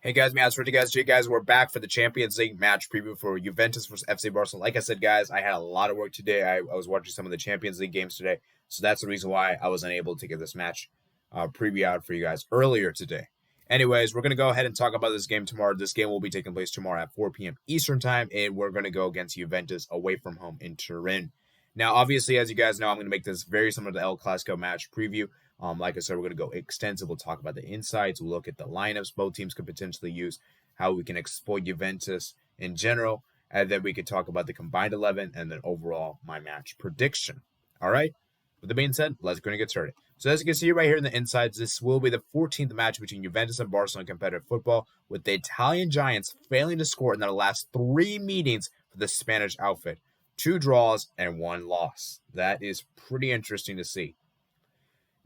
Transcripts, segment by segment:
Hey guys, man, for you guys, Jay guys, we're back for the Champions League match preview for Juventus versus FC Barcelona. Like I said, guys, I had a lot of work today. I was watching some of the Champions League games today, so that's the reason why I was unable to get this match preview out for you guys earlier today. Anyways, we're gonna go ahead and talk about this game tomorrow. This game will be taking place tomorrow at 4 p.m. Eastern time, and we're gonna go against Juventus away from home in Turin. Now, obviously, as you guys know, I'm gonna make this very similar to the El Clasico match preview. Like I said, we're going to go extensive. We'll talk about the insights. We'll look at the lineups both teams could potentially use, how we can exploit Juventus in general, and then we could talk about the combined 11 and then overall my match prediction. All right. With that being said, let's go and get started. So as you can see right here in the insights, this will be the 14th match between Juventus and Barcelona in competitive football, with the Italian Giants failing to score in their last 3 meetings for the Spanish outfit. 2 draws and 1 loss. That is pretty interesting to see.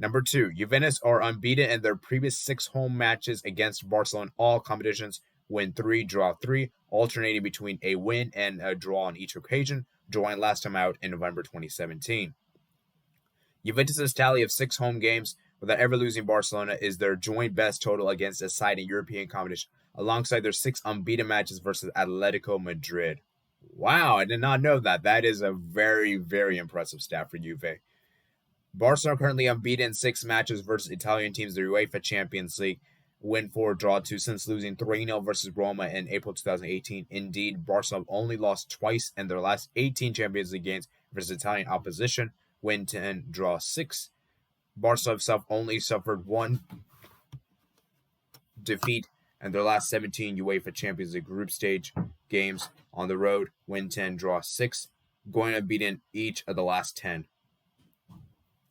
Number 2, Juventus are unbeaten in their previous 6 home matches against Barcelona in all competitions, win 3, draw 3, alternating between a win and a draw on each occasion, drawing last time out in November 2017. Juventus' tally of 6 home games without ever losing Barcelona is their joint best total against a side in European competition, alongside their 6 unbeaten matches versus Atletico Madrid. Wow, I did not know that. That is a very, very impressive stat for Juve. Barcelona currently unbeaten in 6 matches versus Italian teams in the UEFA Champions League, win 4, draw 2 since losing 3-0 versus Roma in April 2018. Indeed, Barcelona only lost twice in their last 18 Champions League games versus Italian opposition, win 10, draw 6. Barcelona himself only suffered 1 defeat in their last 17 UEFA Champions League group stage games on the road, win 10, draw 6, going unbeaten each of the last 10.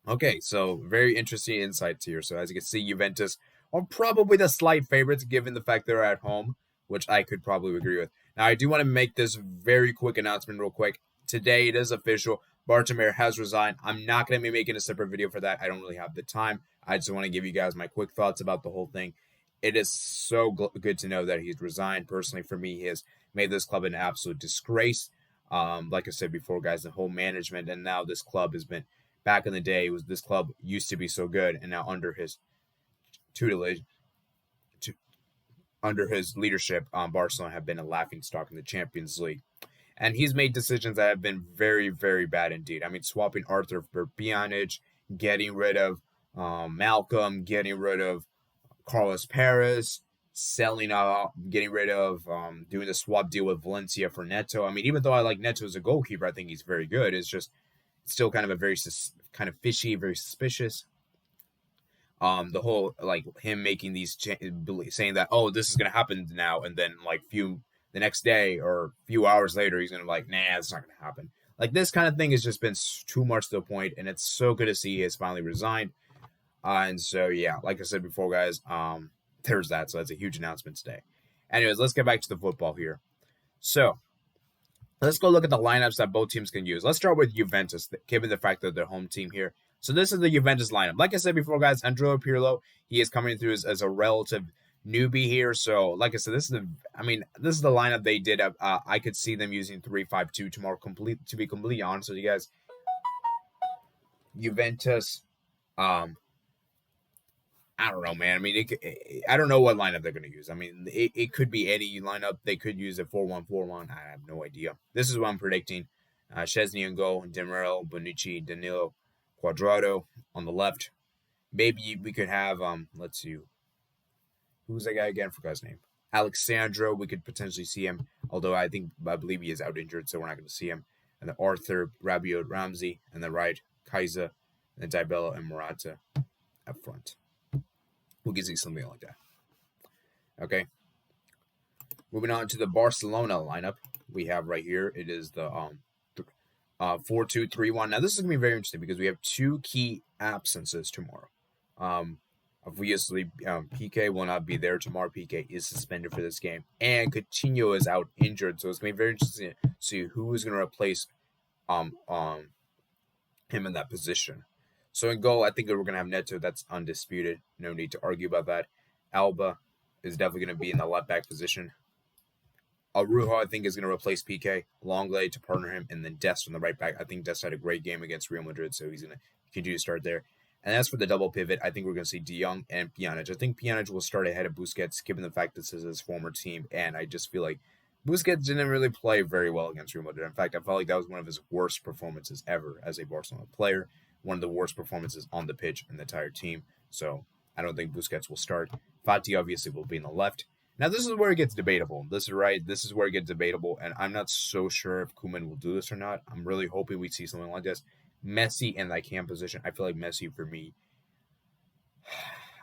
Okay, so very interesting insights here. So as you can see, Juventus are probably the slight favorites given the fact they're at home, which I could probably agree with. Now, I do want to make this very quick announcement real quick. Today, it is official. Bartomeu has resigned. I'm not going to be making a separate video for that. I don't really have the time. I just want to give you guys my quick thoughts about the whole thing. It is so good to know that he's resigned. Personally, for me, he has made this club an absolute disgrace. Like I said before, guys, the whole management, and now this club has been... Back in the day, this club used to be so good, and now under his tutelage, under his leadership, Barcelona have been a laughingstock in the Champions League. And he's made decisions that have been very, very bad indeed. I mean, swapping Arthur for Pjanic, getting rid of Malcolm, getting rid of Carlos Perez, selling off, getting rid of, doing the swap deal with Valencia for Neto. I mean, even though I like Neto as a goalkeeper, I think he's very good. It's just still kind of a very kind of fishy, very suspicious. The whole like him making these saying that this is gonna happen now, and then like the next day or few hours later he's gonna like it's not gonna happen. Like this kind of thing has just been too much to the point, and it's so good to see he has finally resigned. And so yeah, like I said before, guys, there's that. So that's a huge announcement today. Anyways, let's get back to the football here. So let's go look at the lineups that both teams can use. Let's start with Juventus, given the fact that they're home team here. So this is the Juventus lineup. Like I said before, guys, Andrea Pirlo, he is coming through as a relative newbie here. So, like I said, this is the lineup they did. I could see them using 3-5-2 tomorrow. To be completely honest with you guys, Juventus, I don't know, man. I mean, I don't know what lineup they're going to use. I mean, it could be any lineup. They could use a 4-1-4-1. I have no idea. This is what I'm predicting. Szczesny and goal, Demiral, Bonucci, Danilo, Cuadrado on the left. Maybe we could have, let's see. Who's that guy again? I forgot his name. Alexandro, we could potentially see him. Although I believe he is out injured, so we're not going to see him. And then Arthur, Rabiot, Ramsey. And then right, Kaiser, and then Dybala and Morata up front. We can see something like that. Okay. Moving on to the Barcelona lineup we have right here. It is the 4-2-3-1. Now, this is going to be very interesting because we have 2 key absences tomorrow. Obviously, PK will not be there tomorrow. PK is suspended for this game. And Coutinho is out injured. So it's going to be very interesting to see who is going to replace him in that position. So in goal, I think we're going to have Neto. That's undisputed. No need to argue about that. Alba is definitely going to be in the left back position. Araujo, I think, is going to replace PK. Longley to partner him. And then Dest on the right back. I think Dest had a great game against Real Madrid, so he's going to continue to start there. And as for the double pivot, I think we're going to see De Jong and Pjanic. I think Pjanic will start ahead of Busquets, given the fact this is his former team. And I just feel like Busquets didn't really play very well against Real Madrid. In fact, I felt like that was one of his worst performances ever as a Barcelona player. One of the worst performances on the pitch in the entire team. So I don't think Busquets will start. Fati obviously will be in the left. Now this is where it gets debatable. This is right. This is where it gets debatable, and I'm not so sure if Koeman will do this or not. I'm really hoping we see something like this. Messi in that cam position. I feel like Messi for me.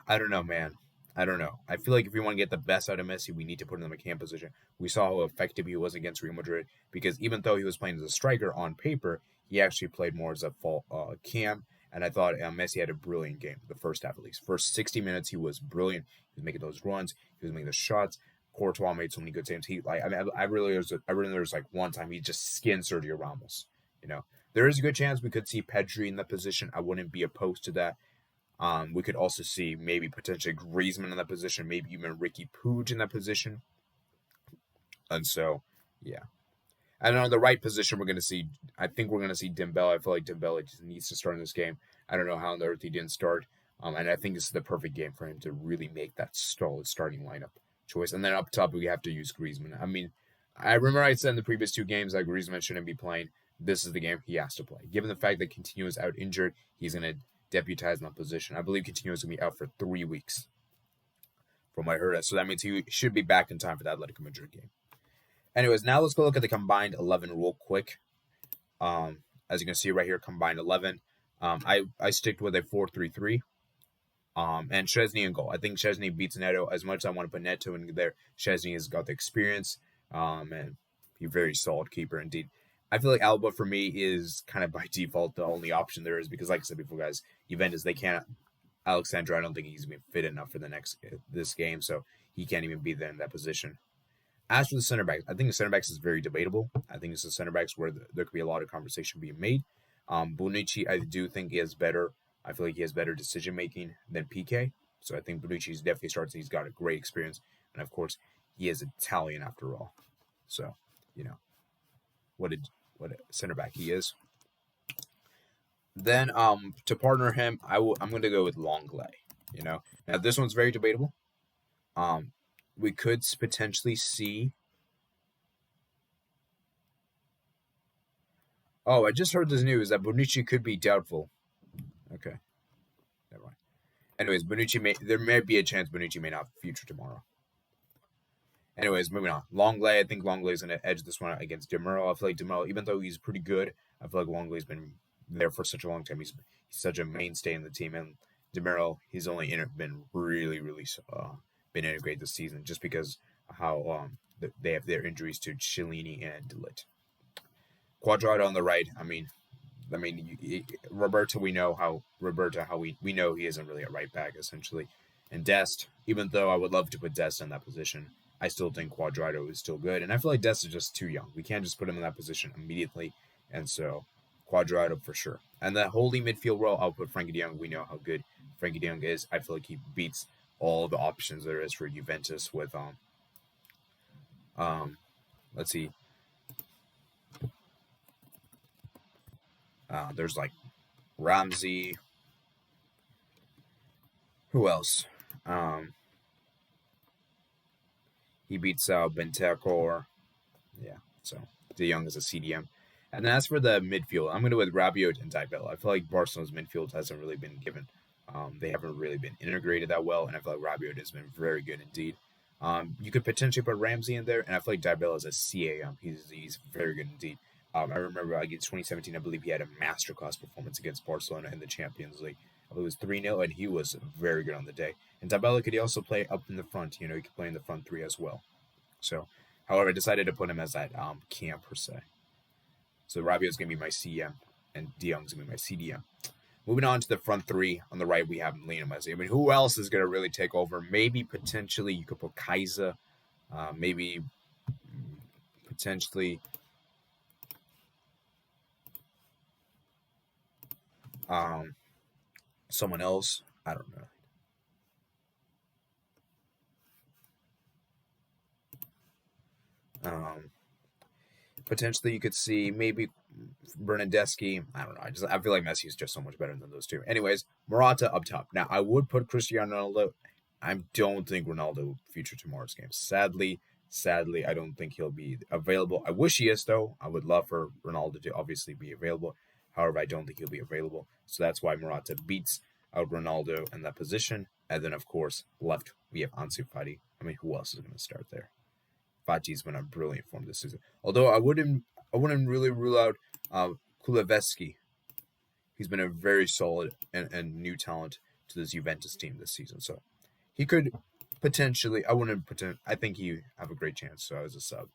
I don't know, man. I don't know. I feel like if we want to get the best out of Messi, we need to put him in the cam position. We saw how effective he was against Real Madrid because even though he was playing as a striker on paper, he actually played more as a cam. And I thought Messi had a brilliant game, the first half at least. First 60 minutes, he was brilliant. He was making those runs. He was making the shots. Courtois made so many good saves. I really there's like one time he just skinned Sergio Ramos. You know, there is a good chance we could see Pedri in that position. I wouldn't be opposed to that. We could also see maybe potentially Griezmann in that position, maybe even Ricky Puig in that position. And so, yeah. And on the right position, I think we're going to see Dembele. I feel like Dembele just needs to start in this game. I don't know how on earth he didn't start. And I think this is the perfect game for him to really make that solid starting lineup choice. And then up top, we have to use Griezmann. I mean, I remember I said in the previous two games that Griezmann shouldn't be playing. This is the game he has to play. Given the fact that Coutinho is out injured, he's going to deputize in that position. I believe Coutinho is going to be out for 3 weeks from what I heard. So that means he should be back in time for the Atletico Madrid game. Anyways, now let's go look at the combined 11 real quick. As you can see right here, combined 11. I stick with a 4-3-3. And Szczesny in goal. I think Szczesny beats Neto. As much as I want to put Neto in there, Szczesny has got the experience. And he's a very solid keeper indeed. I feel like Alba for me is kind of by default the only option there is because, like I said before, guys, Juventus they can't. Alexandra, I don't think he's been fit enough for this game, so he can't even be there in that position. As for the center backs, I think the center backs is very debatable. I think it's the center backs where there could be a lot of conversation being made. Bonucci, I do think he has better. I feel like he has better decision making than PK. So I think Bonucci definitely starts. He's got a great experience, and of course, he is Italian after all. So what a center back he is. Then to partner him, I'm going to go with Longley. Now this one's very debatable. We could potentially see. Oh, I just heard this news that Bonucci could be doubtful. Okay, never mind. Anyways, there may be a chance Bonucci may not feature tomorrow. Anyways, moving on. Longley, I think Longley is going to edge this one against Demuro. I feel like Demuro, even though he's pretty good, I feel like Longley's been there for such a long time. He's such a mainstay in the team, and Demuro, he's only been really, really been integrated this season just because of how they have their injuries to Chiellini and De Ligt. Cuadrado on the right. I mean, Roberto. We know how we know he isn't really a right back essentially, and Dest. Even though I would love to put Dest in that position, I still think Cuadrado is still good, and I feel like Dest is just too young. We can't just put him in that position immediately, and so Cuadrado for sure. And the holding midfield role, I'll put Frenkie de Jong. We know how good Frenkie de Jong is. I feel like he beats all the options there is for Juventus with let's see. There's like Ramsey. Who else? He beats Bentancur. Yeah, so De Jong is a CDM. And as for the midfield, I'm going to go with Rabiot and Dybala. I feel like Barcelona's midfield hasn't really been given. They haven't really been integrated that well, and I feel like Rabiot has been very good indeed. You could potentially put Ramsey in there, and I feel like Dybala is a CAM. He's very good indeed. I remember against 2017, I believe he had a masterclass performance against Barcelona in the Champions League. I believe it was 3-0, and he was very good on the day. And Dybala could also play up in the front. He could play in the front three as well. So, however, I decided to put him as that cam per se. So Rabiot's going to be my CM, and De Jong's going to be my CDM. Moving on to the front three. On the right, we have Lionel Messi. I mean, who else is going to really take over? Maybe, potentially, you could put Kaiser. Maybe, potentially, someone else. I don't know. Potentially, you could see maybe Bernardeschi. I don't know. I feel like Messi is just so much better than those two. Anyways, Morata up top. Now, I would put Cristiano Ronaldo. I don't think Ronaldo will feature tomorrow's game. Sadly, I don't think he'll be available. I wish he is, though. I would love for Ronaldo to obviously be available. However, I don't think he'll be available. So that's why Morata beats out Ronaldo in that position. And then, of course, left, we have Ansu Fati. I mean, who else is going to start there? Fati's been on brilliant form this season. Although I wouldn't really rule out Kuleveski. He's been a very solid and new talent to this Juventus team this season. So he could potentially, I think he have a great chance. So as a sub.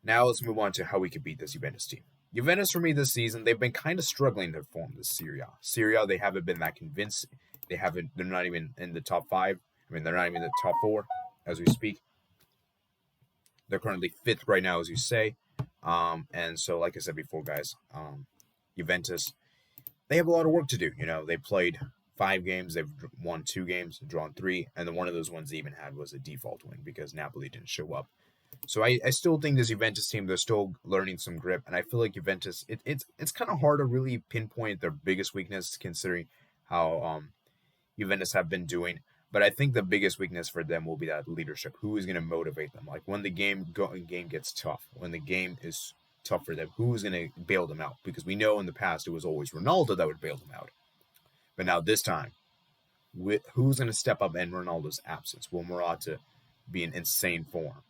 Now let's move on to how we could beat this Juventus team. Juventus, for me this season, they've been kind of struggling to form this Serie A. Serie A, they haven't been that convincing. They're not even in the top 5. I mean, they're not even in the top 4 as we speak. They're currently 5th right now, as you say. And so, like I said before, guys, Juventus, they have a lot of work to do. You know, they played 5 games, they've won 2 games, drawn 3, and then one of those ones they even had was a default win because Napoli didn't show up. So I still think this Juventus team, they're still learning some grip, and I feel like Juventus, it's kind of hard to really pinpoint their biggest weakness considering how Juventus have been doing. But I think the biggest weakness for them will be that leadership. Who is going to motivate them? Like when the game gets tough, when the game is tough for them, who's going to bail them out? Because we know in the past it was always Ronaldo that would bail them out. But now this time, who's going to step up in Ronaldo's absence? Will Morata be in insane form?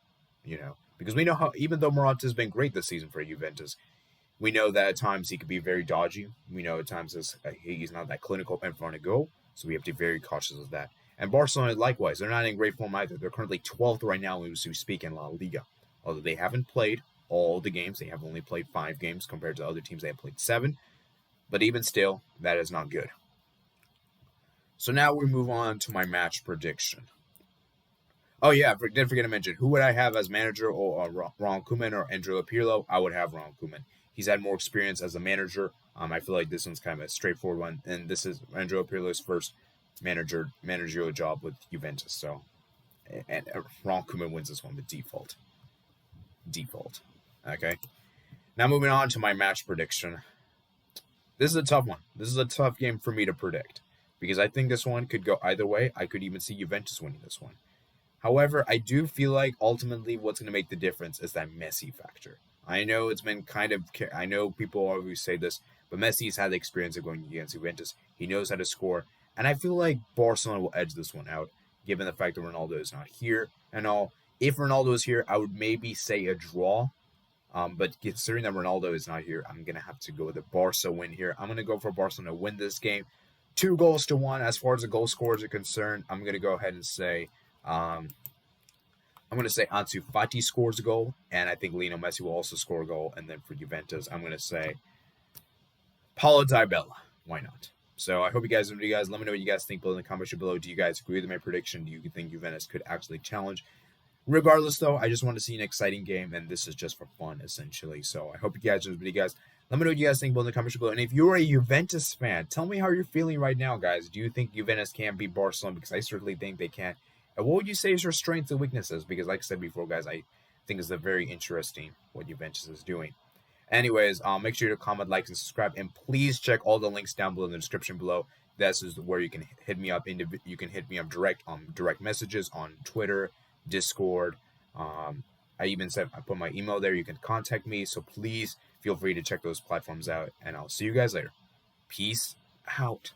You know, because we know how, even though Morata has been great this season for Juventus, we know that at times he could be very dodgy. We know at times he's not that clinical in front of goal, so we have to be very cautious of that. And Barcelona, likewise, they're not in great form either. They're currently 12th right now as we speak in La Liga. Although they haven't played all the games, they have only played 5 games compared to other teams. They have played 7. But even still, that is not good. So now we move on to my match prediction. Oh, yeah, didn't forget to mention, who would I have as manager, or Ronald Koeman or Andrea Pirlo? I would have Ronald Koeman. He's had more experience as a manager. I feel like this one's kind of a straightforward one, and this is Andrea Pirlo's first managerial job with Juventus. So, and Ronald Koeman wins this one with default. Okay. Now moving on to my match prediction. This is a tough one. This is a tough game for me to predict because I think this one could go either way. I could even see Juventus winning this one. However, I do feel like ultimately what's going to make the difference is that Messi factor. I know it's been I know people always say this, but Messi's had the experience of going against Juventus. He knows how to score. And I feel like Barcelona will edge this one out, given the fact that Ronaldo is not here and all. If Ronaldo is here, I would maybe say a draw. But considering that Ronaldo is not here, I'm going to have to go with a Barca win here. I'm going to go for Barcelona to win this game. 2-1. As far as the goal scorers are concerned, I'm going to go ahead and say... I'm going to say Ansu Fati scores a goal, and I think Lionel Messi will also score a goal. And then for Juventus, I'm going to say Paulo Dybala. Why not? So I hope you guys enjoyed. Let me know what you guys think below in the comments below. Do you guys agree with my prediction? Do you think Juventus could actually challenge? Regardless, though, I just want to see an exciting game, and this is just for fun, essentially. So I hope you guys enjoyed. Guys, let me know what you guys think below in the comments below. And if you're a Juventus fan, tell me how you're feeling right now, guys. Do you think Juventus can beat Barcelona? Because I certainly think they can. And what would you say is your strengths and weaknesses? Because like I said before, guys, I think it's very interesting what Juventus is doing. Anyways, make sure to comment, like, and subscribe. And please check all the links down below in the description below. This is where you can hit me up. You can hit me up direct messages on Twitter, Discord. I even said I put my email there. You can contact me. So please feel free to check those platforms out. And I'll see you guys later. Peace out.